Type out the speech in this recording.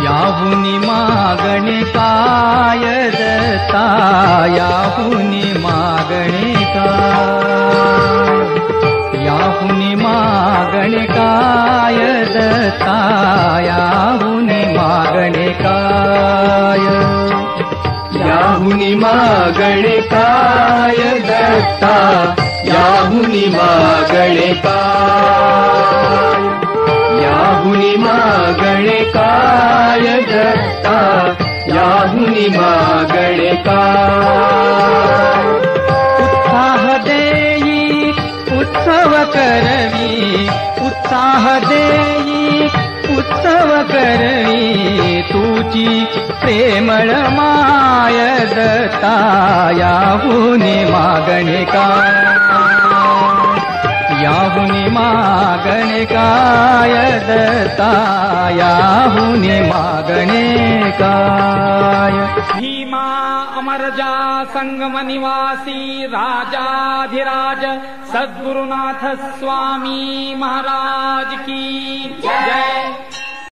याहुनी मागणे काय दत्ता याहुनी मागणे काय याहुनी मागणे काय दत्ता याहुनी मागणे काय याहुनी मागणे काय दत्ता याहुनी मागणे काय याहुनी मागणे काय दत्ता याहुनी मागणे काय उत्साह देई उत्सव करवी उत्साह देई उत्सव करवी तुझी प्रेमळ माय दत्ता याहुनी मागणे काय याहुनी मागणे काय दत्ता याहुनी मागणे काय भीमा अमरजा संगम निवासी राजाधिराज सद्गुरुनाथ स्वामी महाराज की जय।